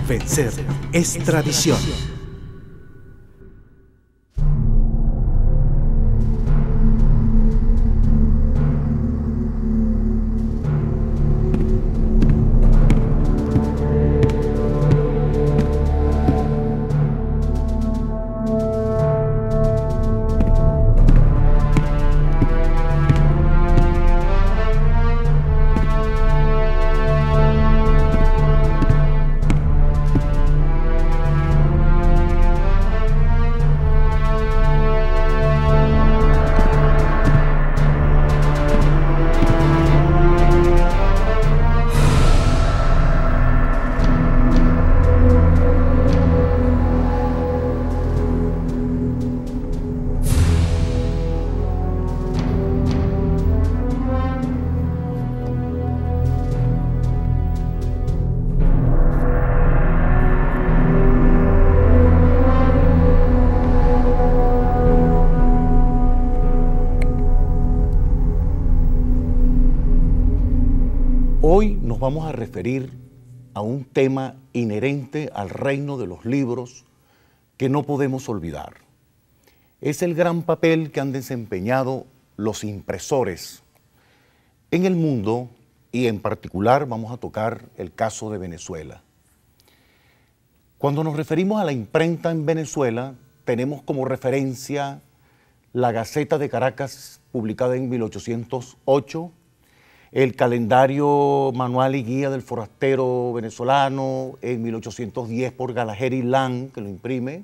Vencer es tradición. Hoy nos vamos a referir a un tema inherente al reino de los libros que no podemos olvidar. Es el gran papel que han desempeñado los impresores en el mundo y en particular vamos a tocar el caso de Venezuela. Cuando nos referimos a la imprenta en Venezuela, tenemos como referencia la Gaceta de Caracas, publicada en 1808, el calendario manual y guía del forastero venezolano en 1810 por Galaheri Lang, que lo imprime,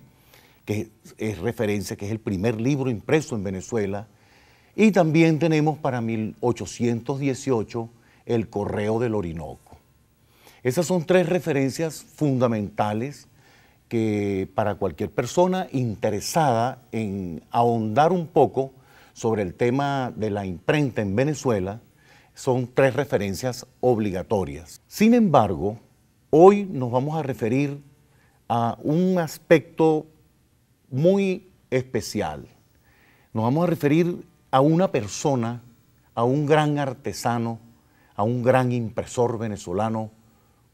que es referencia, que es el primer libro impreso en Venezuela. Y también tenemos para 1818 el Correo del Orinoco. Esas son tres referencias fundamentales que para cualquier persona interesada en ahondar un poco sobre el tema de la imprenta en Venezuela, son tres referencias obligatorias. Sin embargo, hoy nos vamos a referir a un aspecto muy especial. Nos vamos a referir a una persona, a un gran artesano, a un gran impresor venezolano,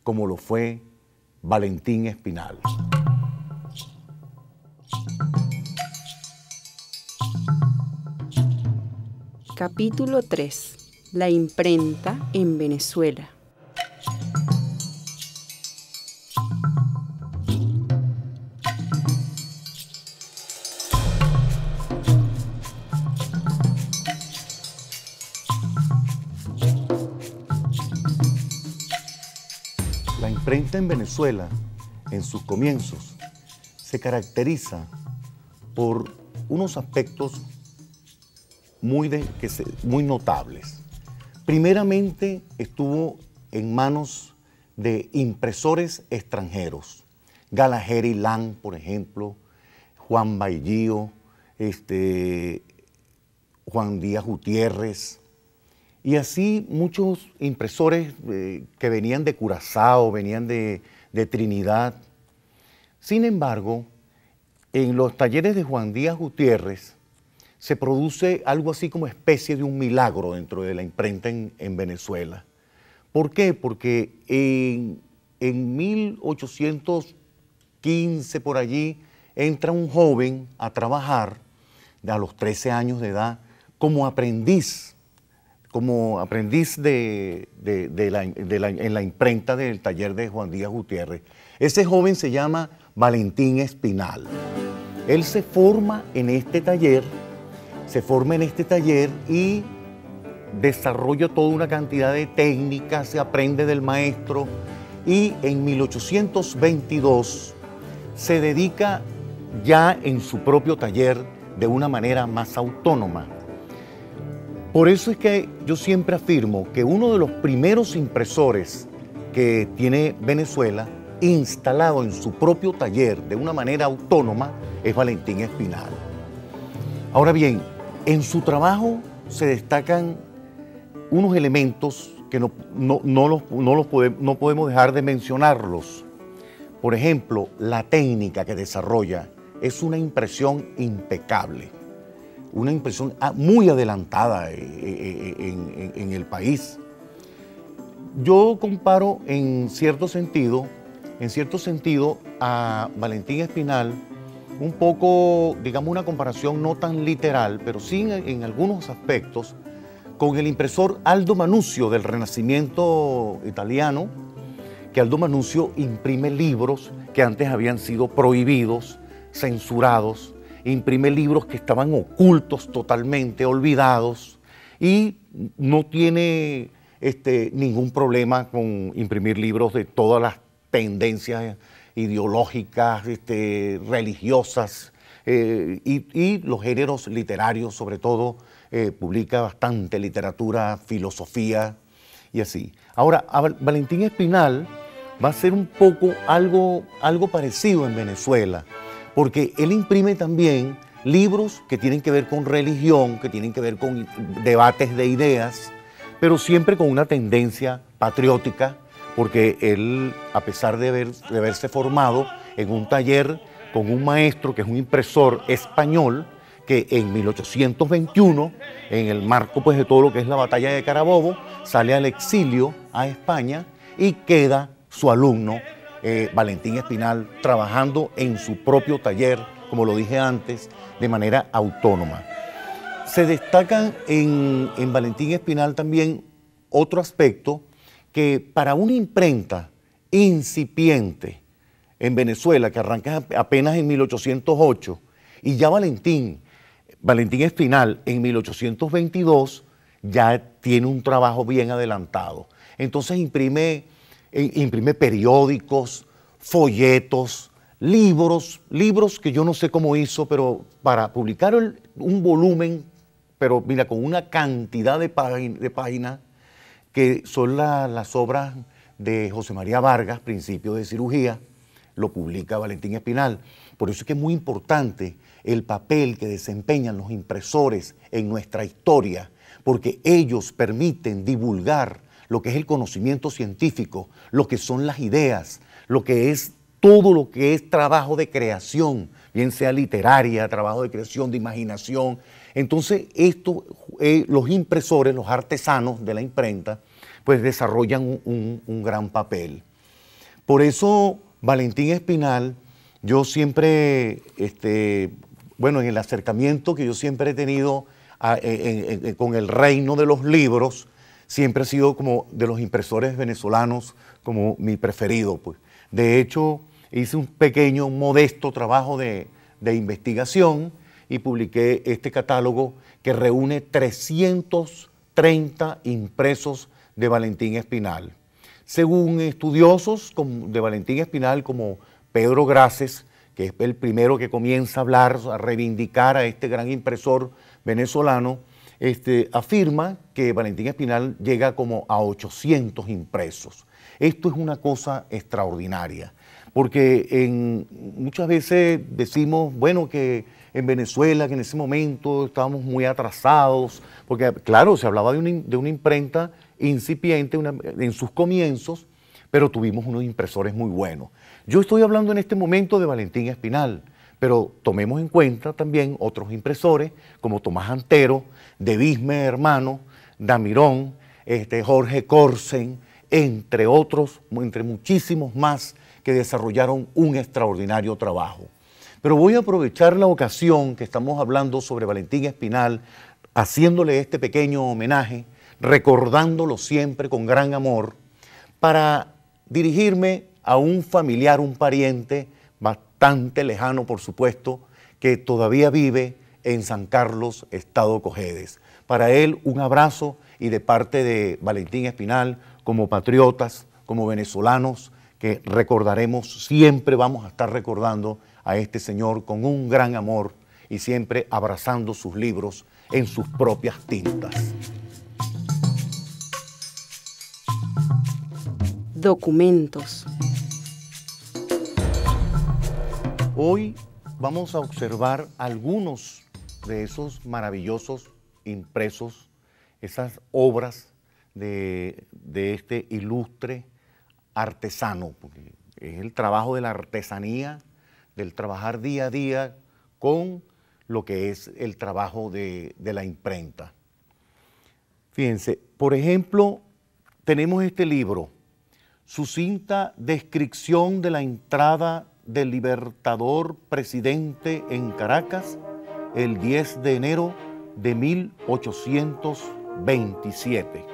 como lo fue Valentín Espinal. Capítulo 3. La imprenta en Venezuela. La imprenta en Venezuela, en sus comienzos, se caracteriza por unos aspectos muy notables. Primeramente estuvo en manos de impresores extranjeros, Galaheri Lang, por ejemplo, Juan Baillío, Juan Díaz Gutiérrez, y así muchos impresores que venían de Curazao, venían de Trinidad. Sin embargo, en los talleres de Juan Díaz Gutiérrez se produce algo así como especie de un milagro dentro de la imprenta en Venezuela. ¿Por qué? Porque en 1815 por allí entra un joven a trabajar a los 13 años de edad como aprendiz en la imprenta del taller de Juan Díaz Gutiérrez. Ese joven se llama Valentín Espinal. Él se forma en este taller se forma en este taller y desarrolla toda una cantidad de técnicas, se aprende del maestro y en 1822 se dedica ya en su propio taller de una manera más autónoma. Por eso es que yo siempre afirmo que uno de los primeros impresores que tiene Venezuela instalado en su propio taller de una manera autónoma es Valentín Espinal. Ahora bien, en su trabajo se destacan unos elementos que no podemos dejar de mencionarlos. Por ejemplo, la técnica que desarrolla es una impresión impecable, una impresión muy adelantada en el país. Yo comparo en cierto sentido a Valentín Espinal un poco, digamos, una comparación no tan literal, pero sí en algunos aspectos, con el impresor Aldo Manuzio del Renacimiento italiano, que Aldo Manuzio imprime libros que antes habían sido prohibidos, censurados, imprime libros que estaban ocultos totalmente, olvidados, y no tiene ningún problema con imprimir libros de todas las tendencias ideológicas, religiosas, y los géneros literarios, sobre todo, publica bastante literatura, filosofía y así. Ahora, Valentín Espinal va a ser un poco algo parecido en Venezuela, porque él imprime también libros que tienen que ver con religión, que tienen que ver con debates de ideas, pero siempre con una tendencia patriótica, porque él, a pesar de haberse formado en un taller con un maestro que es un impresor español, que en 1821, en el marco pues, de todo lo que es la batalla de Carabobo, sale al exilio a España y queda su alumno, Valentín Espinal, trabajando en su propio taller, como lo dije antes, de manera autónoma. Se destacan en Valentín Espinal también otro aspecto, que para una imprenta incipiente en Venezuela, que arranca apenas en 1808, y ya Valentín Espinal en 1822 ya tiene un trabajo bien adelantado. Entonces imprime periódicos, folletos, libros que yo no sé cómo hizo, pero para publicar un volumen, pero mira, con una cantidad de páginas, que son las obras de José María Vargas, Principios de Cirugía, lo publica Valentín Espinal. Por eso es que es muy importante el papel que desempeñan los impresores en nuestra historia, porque ellos permiten divulgar lo que es el conocimiento científico, lo que son las ideas, lo que es todo lo que es trabajo de creación, bien sea literaria, trabajo de creación, de imaginación. Entonces, los impresores, los artesanos de la imprenta, pues desarrollan un gran papel. Por eso, Valentín Espinal, yo siempre, en el acercamiento que yo siempre he tenido con el reino de los libros, siempre ha sido como de los impresores venezolanos como mi preferido, pues. De hecho, hice un pequeño, modesto trabajo de investigación y publiqué este catálogo que reúne 330 impresos de Valentín Espinal. Según estudiosos de Valentín Espinal como Pedro Graces, que es el primero que comienza a hablar, a reivindicar a este gran impresor venezolano, afirma que Valentín Espinal llega como a 800 impresos. Esto es una cosa extraordinaria, porque muchas veces decimos, bueno, que en Venezuela, que en ese momento estábamos muy atrasados, porque claro, se hablaba de una imprenta incipiente en sus comienzos, pero tuvimos unos impresores muy buenos. Yo estoy hablando en este momento de Valentín Espinal, pero tomemos en cuenta también otros impresores como Tomás Antero, De Bisme hermano, Damirón, Jorge Corsen, entre otros, entre muchísimos más que desarrollaron un extraordinario trabajo. Pero voy a aprovechar la ocasión que estamos hablando sobre Valentín Espinal, haciéndole este pequeño homenaje, recordándolo siempre con gran amor, para dirigirme a un familiar, un pariente bastante lejano, por supuesto, que todavía vive en San Carlos, Estado Cojedes. Para él, un abrazo y de parte de Valentín Espinal, como patriotas, como venezolanos, que recordaremos, siempre vamos a estar recordando a este señor con un gran amor y siempre abrazando sus libros en sus propias tintas. Documentos. Hoy vamos a observar algunos de esos maravillosos impresos, esas obras de este ilustre artesano, porque es el trabajo de la artesanía, del trabajar día a día con lo que es el trabajo de la imprenta. Fíjense, por ejemplo, tenemos este libro, Sucinta descripción de la entrada del Libertador presidente en Caracas el 10 de enero de 1827.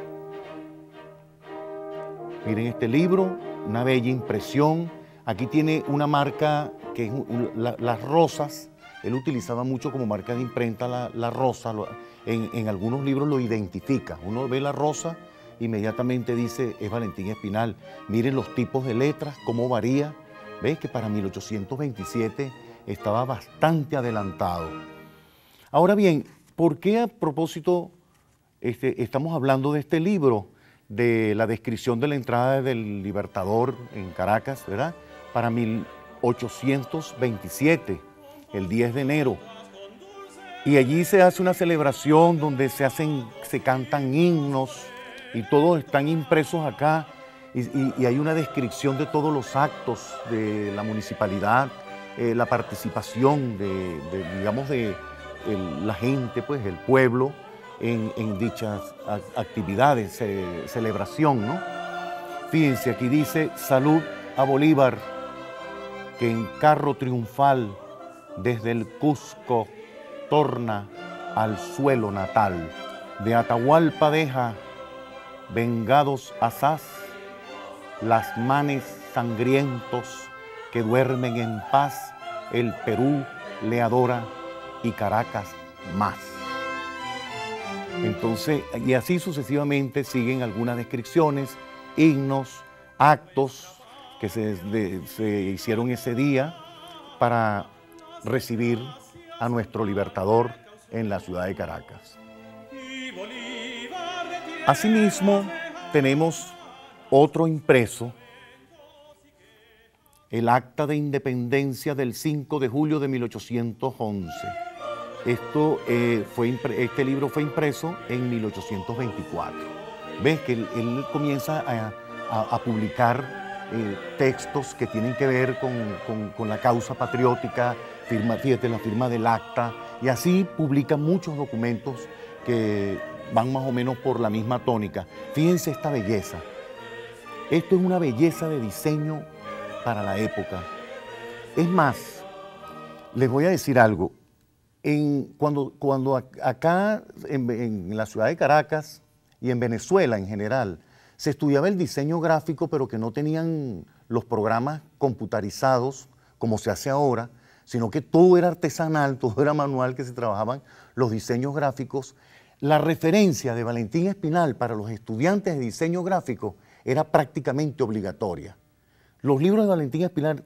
Miren este libro, una bella impresión. Aquí tiene una marca que es las rosas. Él utilizaba mucho como marca de imprenta la rosa. En algunos libros lo identifica. Uno ve la rosa, inmediatamente dice, es Valentín Espinal. Miren los tipos de letras, cómo varía. ¿Ves que para 1827 estaba bastante adelantado? Ahora bien, ¿por qué a propósito estamos hablando de este libro, de la descripción de la entrada del Libertador en Caracas, ¿verdad? Para 1827, el 10 de enero. Y allí se hace una celebración donde se cantan himnos y todos están impresos acá y hay una descripción de todos los actos de la municipalidad, la participación digamos, de la gente, pues, el pueblo, en dichas actividades, celebración, ¿no? Fíjense, aquí dice, salud a Bolívar, que en carro triunfal desde el Cusco torna al suelo natal. De Atahualpa deja, vengados asaz, las manes sangrientos que duermen en paz, el Perú le adora y Caracas más. Entonces, y así sucesivamente siguen algunas descripciones, himnos, actos que se hicieron ese día para recibir a nuestro libertador en la ciudad de Caracas. Asimismo, tenemos otro impreso, el Acta de Independencia del 5 de julio de 1811. Este libro fue impreso en 1824. Ves que él comienza a publicar textos que tienen que ver con la causa patriótica, fíjate, la firma del acta, y así publica muchos documentos que van más o menos por la misma tónica. Fíjense esta belleza. Esto es una belleza de diseño para la época. Es más, les voy a decir algo. Cuando acá en la ciudad de Caracas y en Venezuela en general, se estudiaba el diseño gráfico, pero que no tenían los programas computarizados como se hace ahora, sino que todo era artesanal, todo era manual, que se trabajaban los diseños gráficos. La referencia de Valentín Espinal para los estudiantes de diseño gráfico era prácticamente obligatoria. Los libros de Valentín Espinal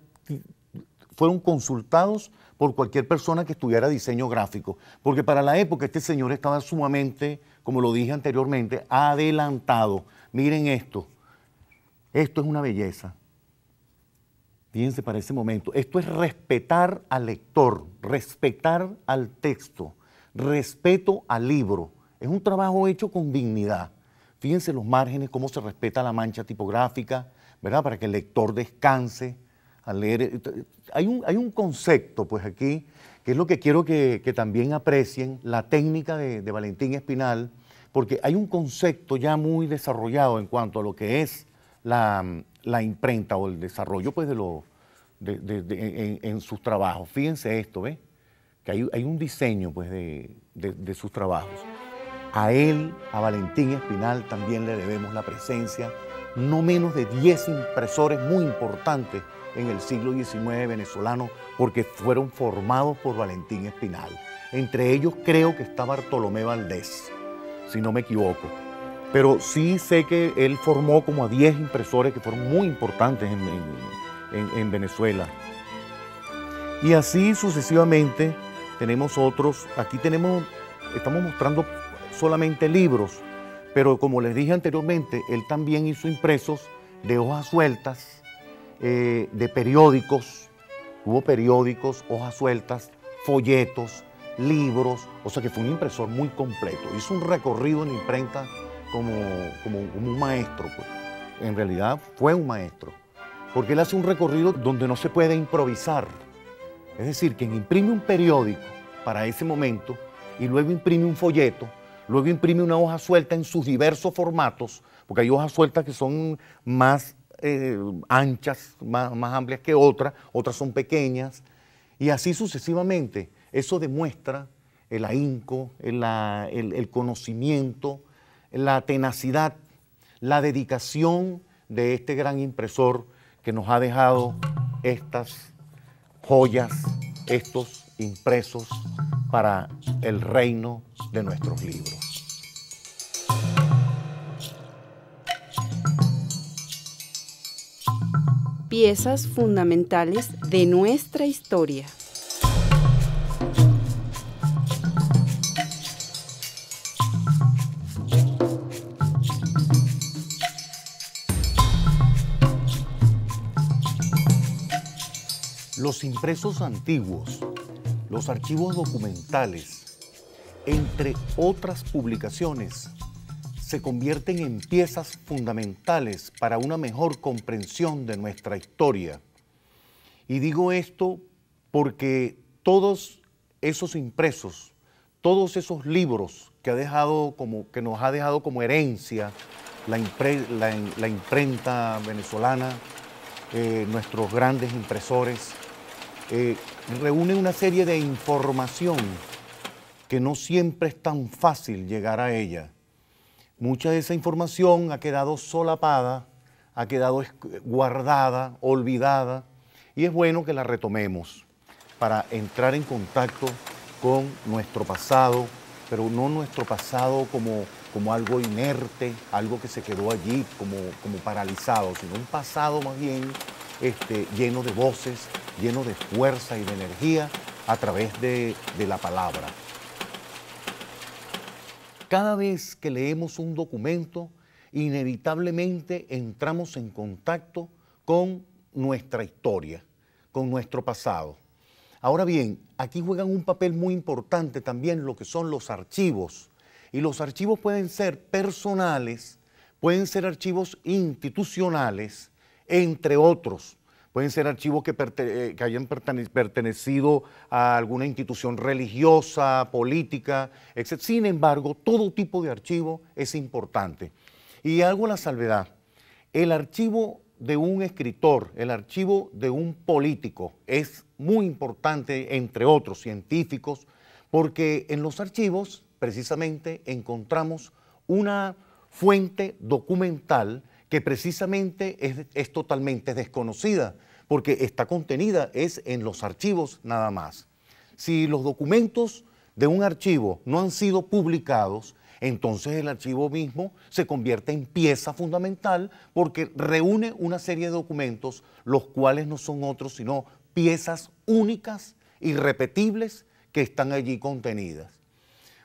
fueron consultados por cualquier persona que estudiara diseño gráfico, porque para la época este señor estaba sumamente, como lo dije anteriormente, adelantado. Miren esto es una belleza. Fíjense para ese momento, esto es respetar al lector, respetar al texto, respeto al libro. Es un trabajo hecho con dignidad. Fíjense los márgenes, cómo se respeta la mancha tipográfica, ¿verdad? Para que el lector descanse al leer. Hay un concepto, pues aquí, que es lo que quiero que también aprecien, la técnica de Valentín Espinal, porque hay un concepto ya muy desarrollado en cuanto a lo que es la imprenta o el desarrollo, pues, en sus trabajos. Fíjense esto, ¿ves? Que hay un diseño, pues, de sus trabajos. A él, a Valentín Espinal, también le debemos la presencia, no menos de 10 impresores muy importantes en el siglo XIX venezolano porque fueron formados por Valentín Espinal. Entre ellos creo que está Bartolomé Valdés, si no me equivoco. Pero sí sé que él formó como a 10 impresores que fueron muy importantes en Venezuela. Y así sucesivamente tenemos otros. Aquí estamos mostrando solamente libros, pero como les dije anteriormente, él también hizo impresos de hojas sueltas, de periódicos. Hubo periódicos, hojas sueltas, folletos, libros, o sea que fue un impresor muy completo. Hizo un recorrido en imprenta como un maestro, pues. En realidad fue un maestro, porque él hace un recorrido donde no se puede improvisar. Es decir, quien imprime un periódico para ese momento y luego imprime un folleto, luego imprime una hoja suelta en sus diversos formatos, porque hay hojas sueltas que son más anchas, más amplias que otras son pequeñas, y así sucesivamente. Eso demuestra el ahínco, el conocimiento, la tenacidad, la dedicación de este gran impresor que nos ha dejado estas joyas, estos impresos para el reino de nuestros libros. Piezas fundamentales de nuestra historia. Los impresos antiguos, los archivos documentales, entre otras publicaciones, se convierten en piezas fundamentales para una mejor comprensión de nuestra historia. Y digo esto porque todos esos impresos, todos esos libros que nos ha dejado como herencia la imprenta venezolana, nuestros grandes impresores, reúne una serie de información que no siempre es tan fácil llegar a ella. Mucha de esa información ha quedado solapada, ha quedado guardada, olvidada, y es bueno que la retomemos para entrar en contacto con nuestro pasado, pero no nuestro pasado como algo inerte, algo que se quedó allí como paralizado, sino un pasado más bien lleno de voces, lleno de fuerza y de energía a través de la palabra. Cada vez que leemos un documento, inevitablemente entramos en contacto con nuestra historia, con nuestro pasado. Ahora bien, aquí juegan un papel muy importante también lo que son los archivos. Y los archivos pueden ser personales, pueden ser archivos institucionales, entre otros. Pueden ser archivos que hayan pertenecido a alguna institución religiosa, política, etc. Sin embargo, todo tipo de archivo es importante. Y hago la salvedad. El archivo de un escritor, el archivo de un político es muy importante, entre otros científicos, porque en los archivos precisamente encontramos una fuente documental que precisamente es totalmente desconocida, porque está contenida en los archivos nada más. Si los documentos de un archivo no han sido publicados, entonces el archivo mismo se convierte en pieza fundamental porque reúne una serie de documentos, los cuales no son otros sino piezas únicas, irrepetibles, que están allí contenidas.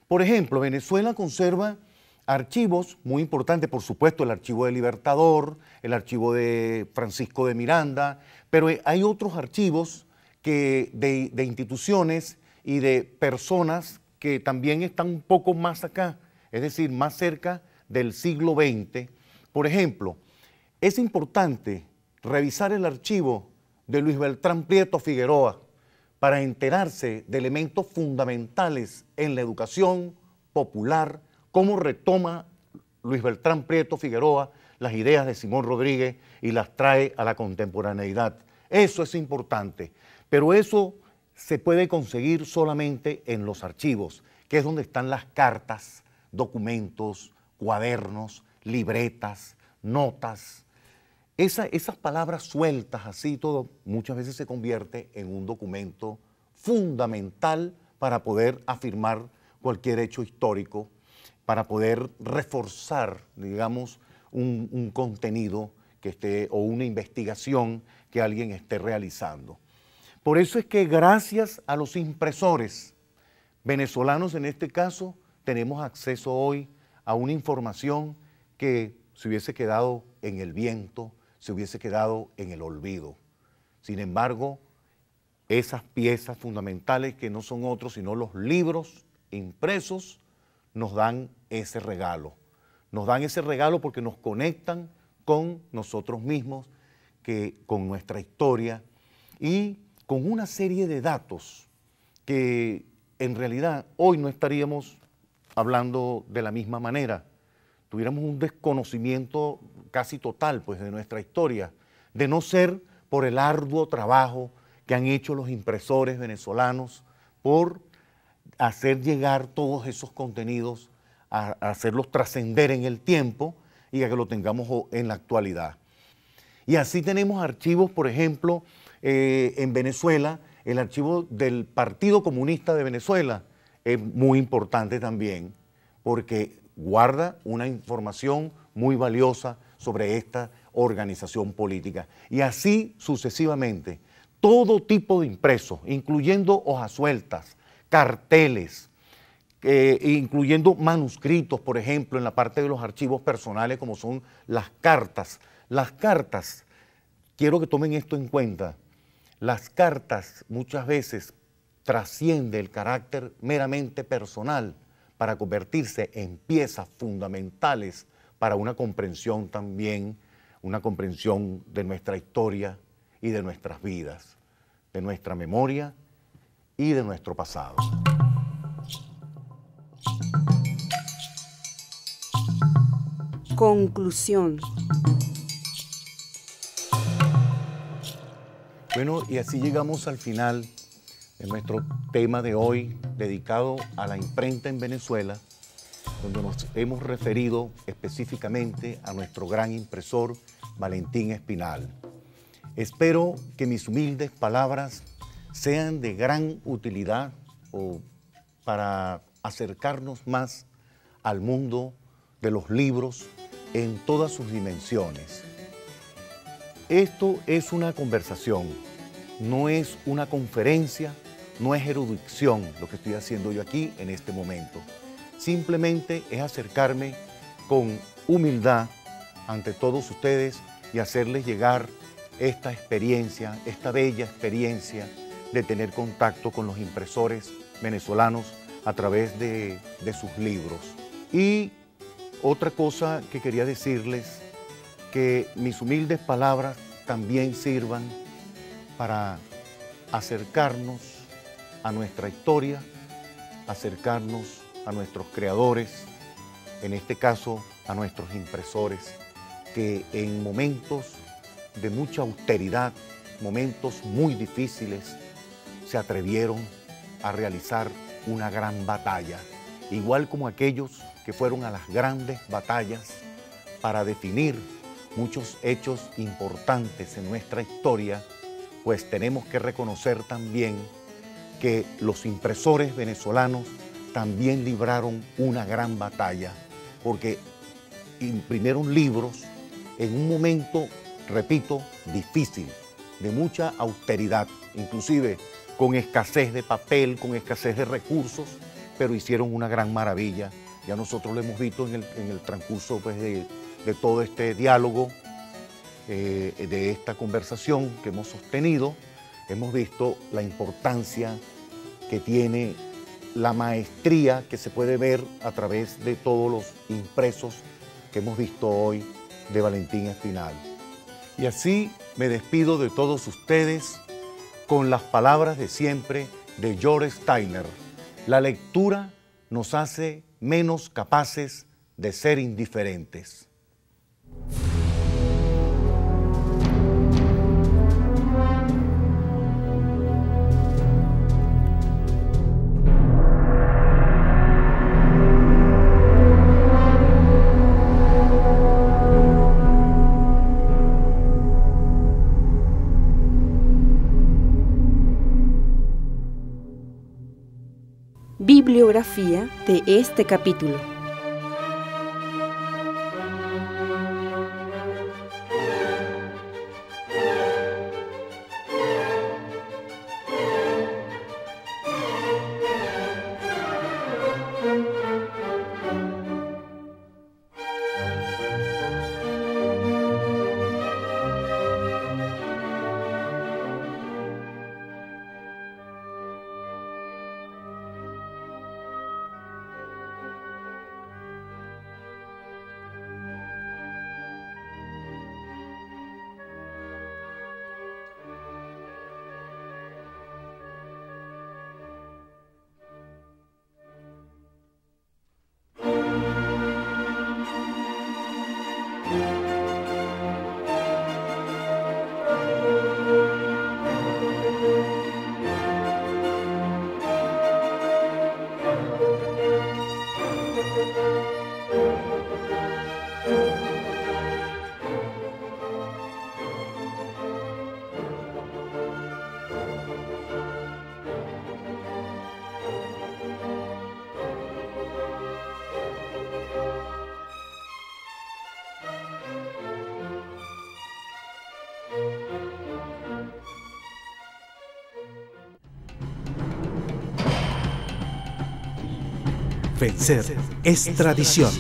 Por ejemplo, Venezuela conserva archivos muy importantes, por supuesto el archivo del Libertador, el archivo de Francisco de Miranda, pero hay otros archivos de instituciones y de personas que también están un poco más acá, es decir, más cerca del siglo XX. Por ejemplo, es importante revisar el archivo de Luis Beltrán Prieto Figueroa para enterarse de elementos fundamentales en la educación popular, cómo retoma Luis Beltrán Prieto Figueroa las ideas de Simón Rodríguez y las trae a la contemporaneidad. Eso es importante, pero eso se puede conseguir solamente en los archivos, que es donde están las cartas, documentos, cuadernos, libretas, notas, Esas palabras sueltas, así todo, muchas veces se convierte en un documento fundamental para poder afirmar cualquier hecho histórico, para poder reforzar, digamos, un contenido que esté, o una investigación que alguien esté realizando. Por eso es que gracias a los impresores venezolanos, en este caso, tenemos acceso hoy a una información que se hubiese quedado en el viento, se hubiese quedado en el olvido. Sin embargo, esas piezas fundamentales, que no son otros sino los libros impresos, nos dan ese regalo. Nos dan ese regalo porque nos conectan con nosotros mismos, con nuestra historia y con una serie de datos que en realidad hoy no estaríamos hablando de la misma manera. Tuviéramos un desconocimiento casi total, pues, de nuestra historia, de no ser por el arduo trabajo que han hecho los impresores venezolanos por hacer llegar todos esos contenidos, a hacerlos trascender en el tiempo y a que lo tengamos en la actualidad. Y así tenemos archivos, por ejemplo, en Venezuela, el archivo del Partido Comunista de Venezuela es muy importante también, porque guarda una información muy valiosa sobre esta organización política. Y así sucesivamente, todo tipo de impresos, incluyendo hojas sueltas, carteles, incluyendo manuscritos, por ejemplo, en la parte de los archivos personales, como son las cartas. Las cartas, quiero que tomen esto en cuenta, las cartas muchas veces trascienden el carácter meramente personal para convertirse en piezas fundamentales para una comprensión también, una comprensión de nuestra historia y de nuestras vidas, de nuestra memoria y de nuestro pasado. Conclusión. Bueno, y así llegamos al final de nuestro tema de hoy, dedicado a la imprenta en Venezuela, donde nos hemos referido específicamente a nuestro gran impresor, Valentín Espinal. Espero que mis humildes palabras sean de gran utilidad para acercarnos más al mundo de los libros en todas sus dimensiones. Esto es una conversación, no es una conferencia, no es erudición lo que estoy haciendo yo aquí en este momento. Simplemente es acercarme con humildad ante todos ustedes y hacerles llegar esta experiencia, esta bella experiencia de tener contacto con los impresores venezolanos a través de sus libros. Y otra cosa que quería decirles, que mis humildes palabras también sirvan para acercarnos a nuestra historia, acercarnos a nuestros creadores, en este caso a nuestros impresores, que en momentos de mucha austeridad, momentos muy difíciles, se atrevieron a realizar una gran batalla, igual como aquellos que fueron a las grandes batallas para definir muchos hechos importantes en nuestra historia, pues tenemos que reconocer también que los impresores venezolanos también libraron una gran batalla, porque imprimieron libros en un momento, repito, difícil, de mucha austeridad, inclusive con escasez de papel, con escasez de recursos, pero hicieron una gran maravilla. Ya nosotros lo hemos visto en el transcurso, pues, de todo este diálogo, de esta conversación que hemos sostenido. Hemos visto la importancia que tiene, la maestría que se puede ver a través de todos los impresos que hemos visto hoy de Valentín Espinal. Y así me despido de todos ustedes con las palabras de siempre de George Steiner. La lectura nos hace menos capaces de ser indiferentes. biografía de este capítulo. Vencer es tradición.